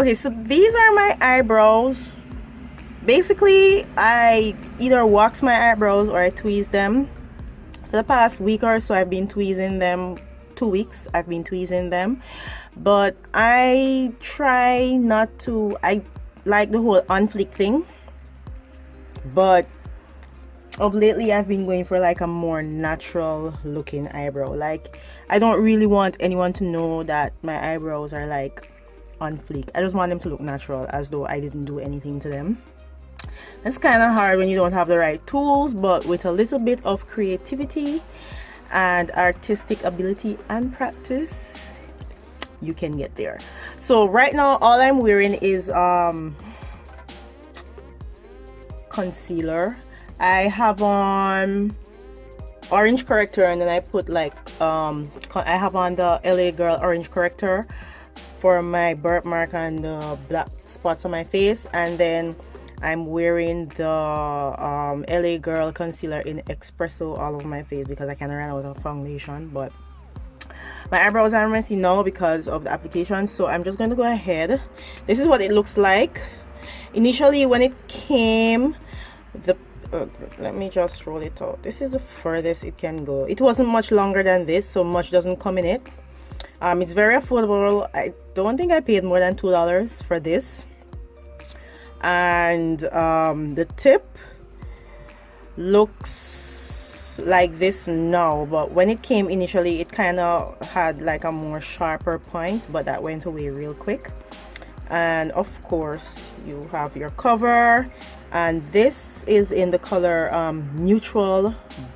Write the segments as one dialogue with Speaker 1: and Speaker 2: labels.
Speaker 1: Okay, so these are my eyebrows. Basically, I either wax my eyebrows or I tweeze them. For the past week or so, I've been tweezing them. 2 weeks I've been tweezing them, but I try not to. I like the whole on fleek thing, but of lately I've been going for like a more natural looking eyebrow. Like, I don't really want anyone to know that my eyebrows are like on fleek. I just want them to look natural, as though I didn't do anything to them. It's kind of hard when you don't have the right tools, but with a little bit of creativity and artistic ability and practice, you can get there. So right now all I'm wearing is concealer. I have on orange corrector, and then I put like I have on the LA Girl orange corrector for my birthmark and the black spots on my face, and then I'm wearing the LA Girl concealer in Espresso all over my face because I kind of ran out of foundation. But my eyebrows are messy now because of the application, so I'm just going to go ahead. This is what it looks like. Initially when it came, let me just roll it out. This is the furthest it can go. It wasn't much longer than this, so much doesn't come in it. It's very affordable. I don't think I paid more than $2 for this. And the tip looks like this now, but when it came initially it kind of had like a more sharper point, but that went away real quick. And of course you have your cover, and this is in the color neutral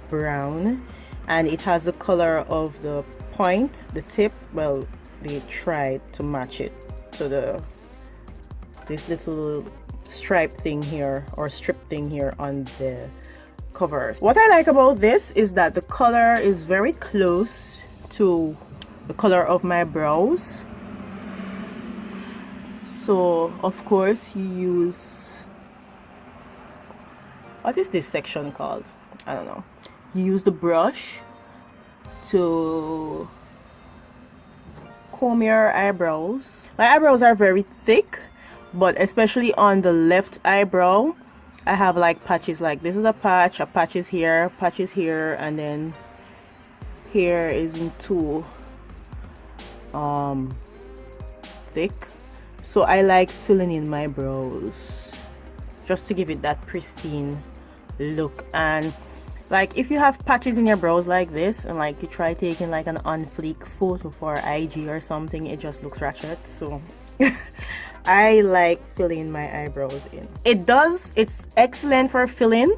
Speaker 1: brown, and it has the color of the point, the tip. Well, they tried to match it to this little stripe thing here, or strip thing here on the cover. What I like about this is that the color is very close to the color of my brows. So of course you use, what is this section called? I don't know. You use the brush to comb your eyebrows. My eyebrows are very thick, but especially on the left eyebrow I have like patches. Like this is a patch is here, and then here isn't too thick. So I like filling in my brows just to give it that pristine look. And like if you have patches in your brows like this, and like you try taking like an on fleek photo for IG or something, it just looks ratchet. So I like filling my eyebrows in. It's excellent for filling.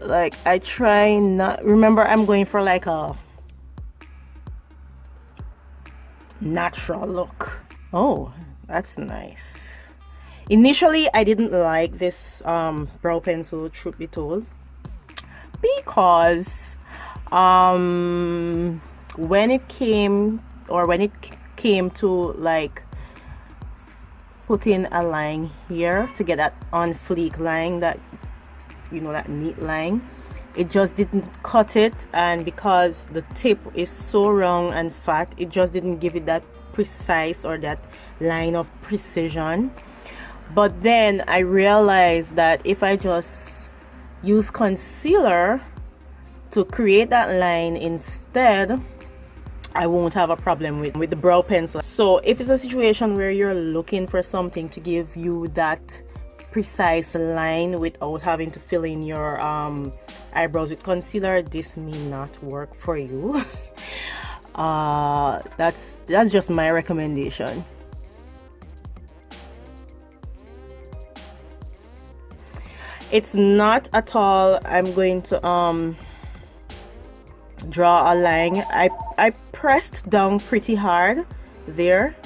Speaker 1: Like I try not, remember I'm going for like a natural look. Oh, that's nice. Initially I didn't like this brow pencil, truth be told, because when it came to like putting a line here to get that on fleek line, that, you know, that neat line, it just didn't cut it. And because the tip is so round and fat, it just didn't give it that precise, or that line of precision. But then I realized that if I just use concealer to create that line instead, I won't have a problem with the brow pencil. So if it's a situation where you're looking for something to give you that precise line without having to fill in your eyebrows with concealer, this may not work for you. That's just my recommendation. It's not at all I'm going to draw a line. I pressed down pretty hard there,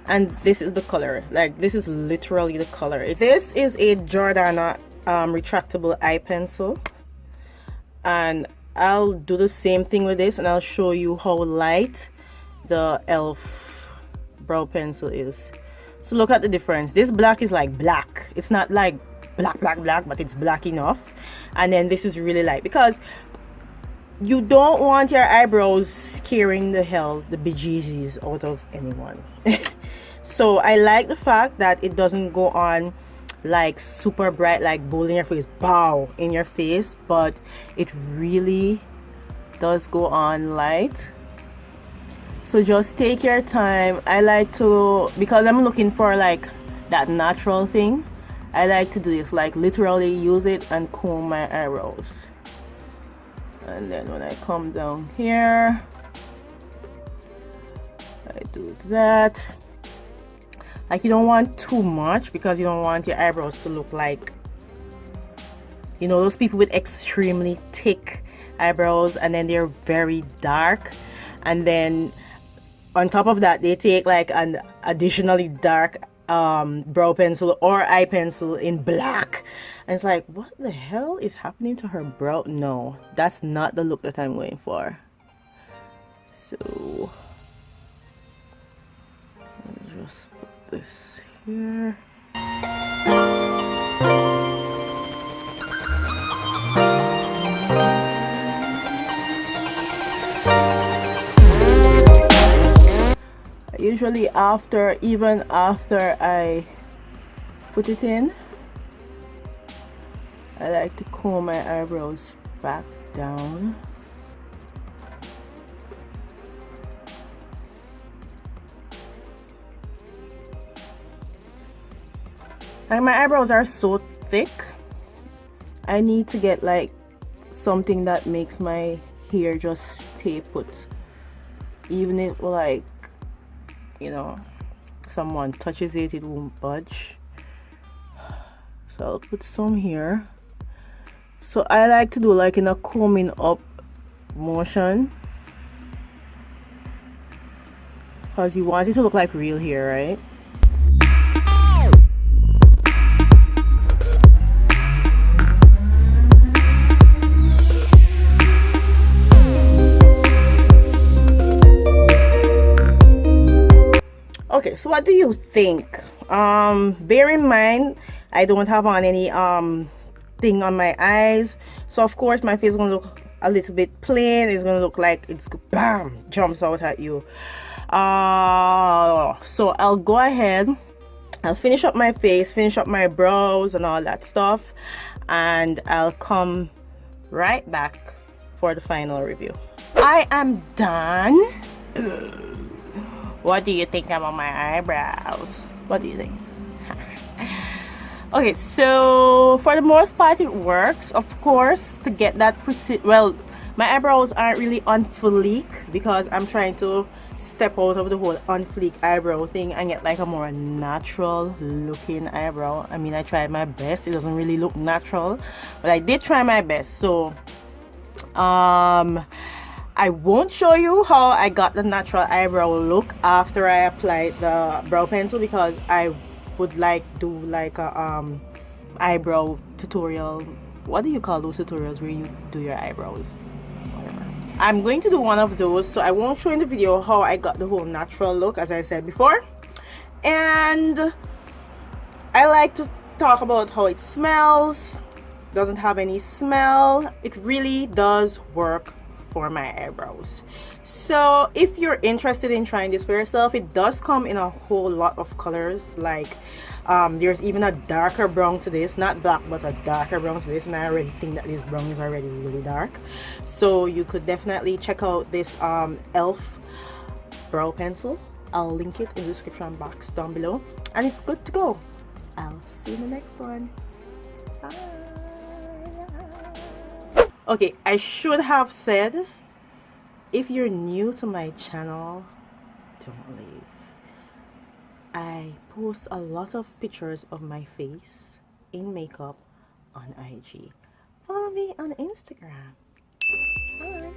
Speaker 1: and this is the color. Like this is literally the color. This is a Johanna retractable eye pencil, and I'll do the same thing with this, and I'll show you how light the e.l.f. brow pencil is. So look at the difference. This black is like black. It's not like black, but it's black enough. And then this is really light, because you don't want your eyebrows scaring the bejesus out of anyone. So I like the fact that it doesn't go on like super bright, like bold in your face, bow in your face, but it really does go on light. So just take your time. I like to, because I'm looking for like that natural thing, I like to do this, like literally use it and comb my eyebrows. And then when I come down here, I do that. Like, you don't want too much because you don't want your eyebrows to look like, you know, those people with extremely thick eyebrows and then they're very dark, and then on top of that they take like an additionally dark brow pencil or eye pencil in black, and it's like, what the hell is happening to her brow? No, that's not the look that I'm going for. So let me just put this here. Usually even after I put it in, I like to comb my eyebrows back down. Like, my eyebrows are so thick, I need to get like something that makes my hair just stay put, even if, like, you know, someone touches it, it won't budge. So I'll put some here. So I like to do like in a combing up motion, because you want it to look like real hair, right? Okay, so what do you think? Bear in mind, I don't have on any thing on my eyes, so of course my face is gonna look a little bit plain. It's gonna look like it's bam, jumps out at you. So I'll go ahead, I'll finish up my face, finish up my brows and all that stuff, and I'll come right back for the final review. I am done. What do you think about my eyebrows? What do you think? Okay, so for the most part it works. Of course, to get that well, my eyebrows aren't really on fleek because I'm trying to step out of the whole on fleek eyebrow thing and get like a more natural looking eyebrow. I mean, I tried my best. It doesn't really look natural, but I did try my best. So I won't show you how I got the natural eyebrow look after I applied the brow pencil, because I would like do like a eyebrow tutorial. What do you call those tutorials where you do your eyebrows? Whatever. I'm going to do one of those, so I won't show in the video how I got the whole natural look, as I said before. And I like to talk about how it smells. Doesn't have any smell. It really does work for my eyebrows. So if you're interested in trying this for yourself, it does come in a whole lot of colors. Like there's even a darker brown to this, not black but a darker brown to this, and I already think that this brown is already really dark. So you could definitely check out this e.l.f. brow pencil. I'll link it in the description box down below, and it's good to go. I'll see you in the next one. Bye. Okay, I should have said, if you're new to my channel, don't leave. I post a lot of pictures of my face in makeup on IG. Follow me on Instagram. Bye.